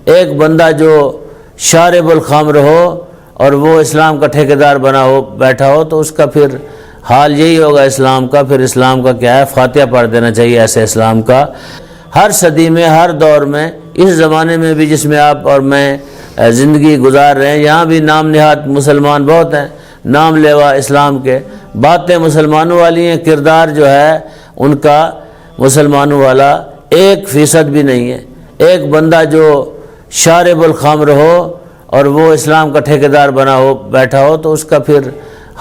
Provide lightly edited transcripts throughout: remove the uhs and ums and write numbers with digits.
ایک بندہ جو شارب الخمر ہو اور وہ اسلام کا ٹھیکیدار بنا ہو بیٹھا ہو تو اس کا پھر حال یہی ہوگا اسلام کا۔ پھر اسلام کا کیا ہے، فاتحہ پڑھ دینا چاہیے ایسے اسلام کا۔ ہر صدی میں، ہر دور میں، اس زمانے میں بھی جس میں آپ اور میں زندگی گزار رہے ہیں، یہاں بھی نام نہاد مسلمان بہت ہیں، نام لیوا اسلام کے، باتیں مسلمانوں والی ہیں، کردار جو ہے ان کا مسلمانوں والا 1% بھی نہیں ہے۔ ایک بندہ جو شارب الخمر ہو اور وہ اسلام کا ٹھیکیدار بنا ہو بیٹھا ہو تو اس کا پھر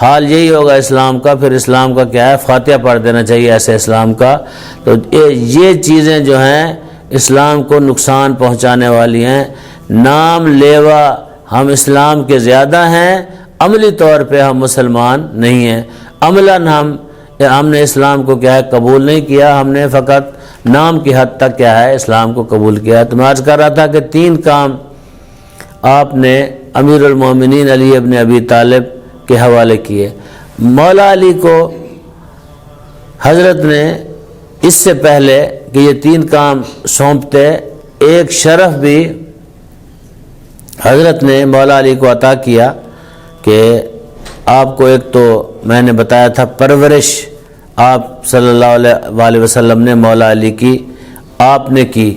حال یہی ہوگا اسلام کا۔ پھر اسلام کا کیا ہے، فاتحہ پڑھ دینا چاہیے ایسے اسلام کا۔ تو یہ چیزیں جو ہیں اسلام کو نقصان پہنچانے والی ہیں۔ نام لیوا ہم اسلام کے زیادہ ہیں، عملی طور پہ ہم مسلمان نہیں ہیں۔ عملاً ہم نے اسلام کو کیا ہے قبول نہیں کیا، ہم نے فقط نام کی حد تک کیا ہے اسلام کو قبول کیا۔ تو میں عرض کر رہا تھا کہ 3 کام آپ نے امیر المومنین علی ابن ابی طالب کے حوالے کیے۔ مولا علی کو حضرت نے اس سے پہلے کہ یہ 3 کام سونپتے، ایک شرف بھی حضرت نے مولا علی کو عطا کیا کہ آپ کو، ایک تو میں نے بتایا تھا پرورش آپ صلی اللہ علیہ وسلم نے مولا علی کی آپ نے کی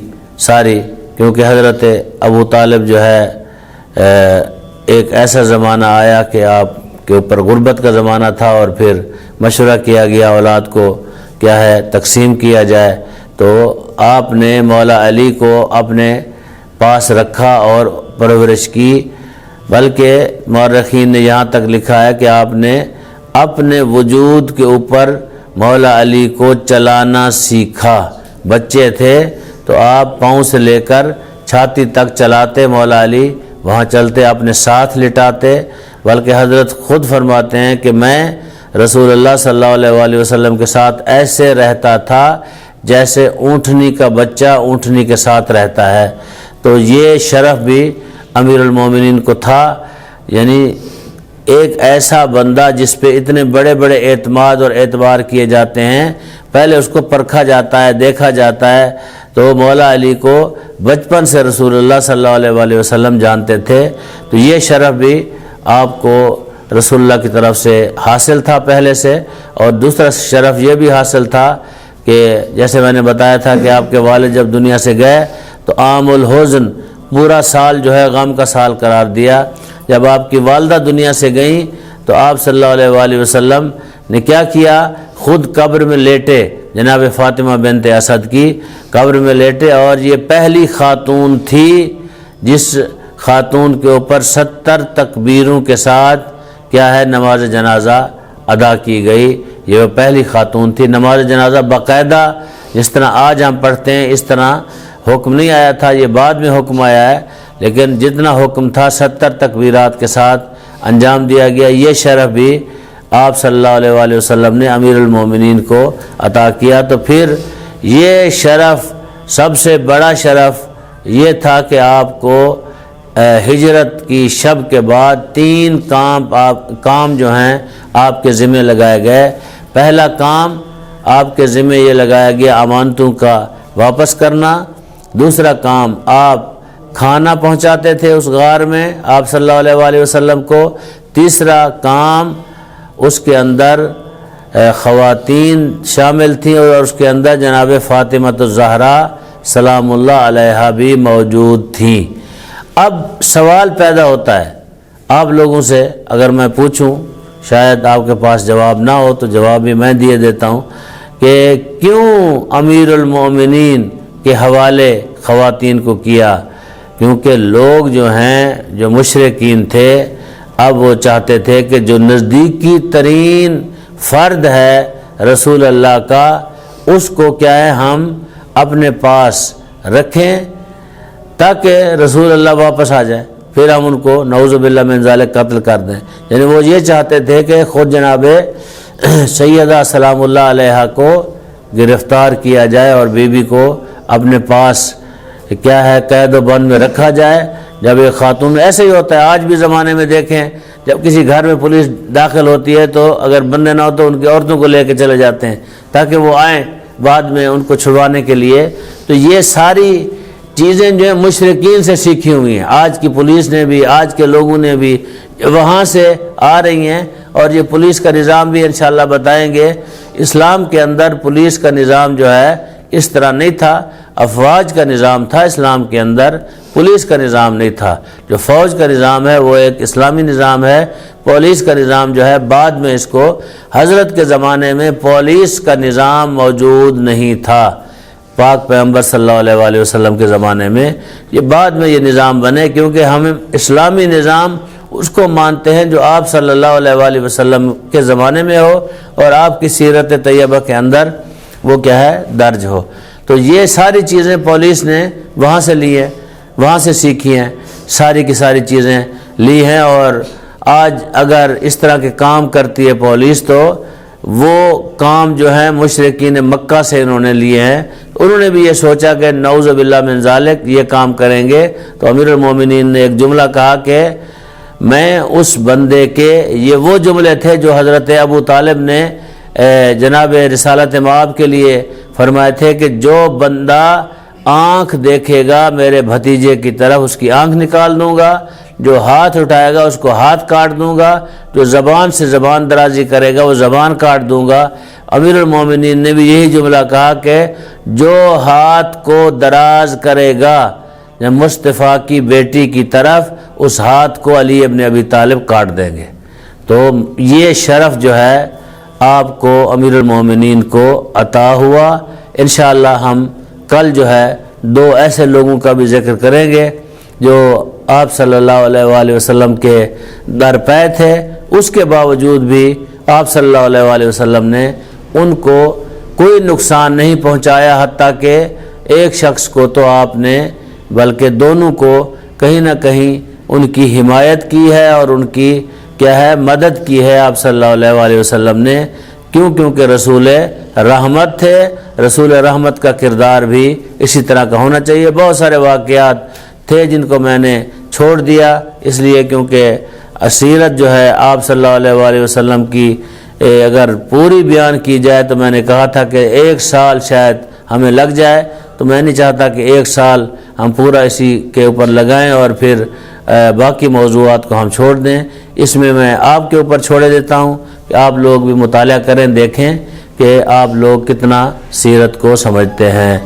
ساری، کیونکہ حضرت ابو طالب جو ہے ایک ایسا زمانہ آیا کہ آپ کے اوپر غربت کا زمانہ تھا، اور پھر مشورہ کیا گیا اولاد کو کیا ہے تقسیم کیا جائے، تو آپ نے مولا علی کو اپنے پاس رکھا اور پرورش کی۔ بلکہ مورخین نے یہاں تک لکھا ہے کہ آپ نے اپنے وجود کے اوپر مولا علی کو چلانا سیکھا۔ بچے تھے تو آپ پاؤں سے لے کر چھاتی تک چلاتے، مولا علی وہاں چلتے، اپنے ساتھ لٹاتے۔ بلکہ حضرت خود فرماتے ہیں کہ میں رسول اللہ صلی اللہ علیہ وسلم کے ساتھ ایسے رہتا تھا جیسے اونٹنی کا بچہ اونٹنی کے ساتھ رہتا ہے۔ تو یہ شرف بھی امیر المومنین کو تھا، یعنی ایک ایسا بندہ جس پہ اتنے بڑے بڑے اعتماد اور اعتبار کیے جاتے ہیں، پہلے اس کو پرکھا جاتا ہے، دیکھا جاتا ہے۔ تو مولا علی کو بچپن سے رسول اللہ صلی اللہ علیہ وسلم جانتے تھے، تو یہ شرف بھی آپ کو رسول اللہ کی طرف سے حاصل تھا پہلے سے۔ اور دوسرا شرف یہ بھی حاصل تھا کہ جیسے میں نے بتایا تھا کہ آپ کے والد جب دنیا سے گئے تو عام الحزن، پورا سال جو ہے غم کا سال قرار دیا۔ جب آپ کی والدہ دنیا سے گئیں تو آپ صلی اللہ علیہ وسلم نے کیا کیا، خود قبر میں لیٹے، جناب فاطمہ بنت اسد کی قبر میں لیٹے، اور یہ پہلی خاتون تھی جس خاتون کے اوپر 70 تکبیروں کے ساتھ کیا ہے نماز جنازہ ادا کی گئی۔ یہ وہ پہلی خاتون تھی۔ نماز جنازہ باقاعدہ جس طرح آج ہم پڑھتے ہیں اس طرح حکم نہیں آیا تھا، یہ بعد میں حکم آیا ہے، لیکن جتنا حکم تھا 70 تکبیرات کے ساتھ انجام دیا گیا۔ یہ شرف بھی آپ صلی اللہ علیہ وسلم نے امیر المومنین کو عطا کیا۔ تو پھر یہ شرف، سب سے بڑا شرف یہ تھا کہ آپ کو ہجرت کی شب کے بعد 3 کام جو ہیں آپ کے ذمہ لگائے گئے۔ پہلا کام آپ کے ذمہ یہ لگایا گیا امانتوں کا واپس کرنا۔ دوسرا کام آپ کھانا پہنچاتے تھے اس غار میں آپ صلی اللہ علیہ وسلم کو۔ تیسرا کام اس کے اندر خواتین شامل تھیں، اور اس کے اندر جناب فاطمہ الزہرا سلام اللہ علیہا بھی موجود تھیں۔ اب سوال پیدا ہوتا ہے آپ لوگوں سے، اگر میں پوچھوں، شاید آپ کے پاس جواب نہ ہو تو جواب بھی میں دیے دیتا ہوں، کہ کیوں امیر المومنین کے حوالے خواتین کو کیا؟ کیونکہ لوگ جو ہیں، جو مشرکین تھے، اب وہ چاہتے تھے کہ جو نزدیکی ترین فرد ہے رسول اللہ کا، اس کو کیا ہے ہم اپنے پاس رکھیں تاکہ رسول اللہ واپس آ جائے، پھر ہم ان کو نعوذ باللہ من ذالک قتل کر دیں۔ یعنی وہ یہ چاہتے تھے کہ خود جناب سیدہ سلام اللہ علیہا کو گرفتار کیا جائے اور بیوی کو اپنے پاس کیا ہے قید و بند میں رکھا جائے۔ جب ایک خاتون، ایسے ہی ہوتا ہے آج بھی زمانے میں، دیکھیں جب کسی گھر میں پولیس داخل ہوتی ہے تو اگر بندے نہ ہو تو ان کی عورتوں کو لے کے چلے جاتے ہیں تاکہ وہ آئیں بعد میں ان کو چھڑوانے کے لیے۔ تو یہ ساری چیزیں جو ہیں مشرکین سے سیکھی ہوئی ہیں، آج کی پولیس نے بھی، آج کے لوگوں نے بھی وہاں سے آ رہی ہیں، اور یہ پولیس کا نظام بھی انشاءاللہ بتائیں گے۔ اسلام کے اندر پولیس کا نظام جو ہے اس طرح نہیں تھا، افواج کا نظام تھا اسلام کے اندر، پولیس کا نظام نہیں تھا۔ جو فوج کا نظام ہے وہ ایک اسلامی نظام ہے، پولیس کا نظام جو ہے بعد میں اس کو، حضرت کے زمانے میں پولیس کا نظام موجود نہیں تھا، پاک پیغمبر صلی اللہ علیہ وآلہ وسلم کے زمانے میں یہ بعد میں یہ نظام بنے، کیونکہ ہم اسلامی نظام اس کو مانتے ہیں جو آپ صلی اللہ علیہ وآلہ وسلم کے زمانے میں ہو اور آپ کی سیرت طیبہ کے اندر وہ کیا ہے درج ہو۔ تو یہ ساری چیزیں پولیس نے وہاں سے لی ہیں، وہاں سے سیکھی ہیں، ساری کی ساری چیزیں لی ہیں، اور آج اگر اس طرح کے کام کرتی ہے پولیس تو وہ کام جو ہے مشرکین مکہ سے انہوں نے لیے ہیں۔ انہوں نے بھی یہ سوچا کہ نعوذ باللہ من ذالک یہ کام کریں گے، تو امیر المومنین نے ایک جملہ کہا کہ میں اس بندے کے، یہ وہ جملے تھے جو حضرت ابو طالب نے جناب رسالت مآب کے لیے فرمائے تھے کہ جو بندہ آنکھ دیکھے گا میرے بھتیجے کی طرف اس کی آنکھ نکال دوں گا، جو ہاتھ اٹھائے گا اس کو ہاتھ کاٹ دوں گا، جو زبان سے زبان درازی کرے گا وہ زبان کاٹ دوں گا۔ امیر المومنین نے بھی یہی جملہ کہا کہ جو ہاتھ کو دراز کرے گا مصطفیٰ کی بیٹی کی طرف، اس ہاتھ کو علی ابن ابی طالب کاٹ دیں گے۔ تو یہ شرف جو ہے آپ کو امیر المومنین کو عطا ہوا۔ انشاءاللہ ہم کل جو ہے دو ایسے لوگوں کا بھی ذکر کریں گے جو آپ صلی اللہ علیہ وآلہ وسلم کے در پے تھے، اس کے باوجود بھی آپ صلی اللہ علیہ وآلہ وسلم نے ان کو کوئی نقصان نہیں پہنچایا، حتیٰ کہ ایک شخص کو تو آپ نے بلکہ دونوں کو کہیں نہ کہیں ان کی حمایت کی ہے اور ان کی کیا ہے مدد کی ہے آپ صلی اللہ علیہ وآلہ وسلم نے، کیونکہ رسول رحمت تھے۔ رسول رحمت کا کردار بھی اسی طرح کا ہونا چاہیے۔ بہت سارے واقعات تھے جن کو میں نے چھوڑ دیا اس لیے کیونکہ سیرت جو ہے آپ صلی اللہ علیہ وآلہ وسلم کی اگر پوری بیان کی جائے تو میں نے کہا تھا کہ 1 سال شاید ہمیں لگ جائے، تو میں نہیں چاہتا کہ 1 سال ہم پورا اسی کے اوپر لگائیں اور پھر باقی موضوعات کو ہم چھوڑ دیں۔ اس میں آپ کے اوپر چھوڑے دیتا ہوں کہ آپ لوگ بھی مطالعہ کریں، دیکھیں کہ آپ لوگ کتنا سیرت کو سمجھتے ہیں۔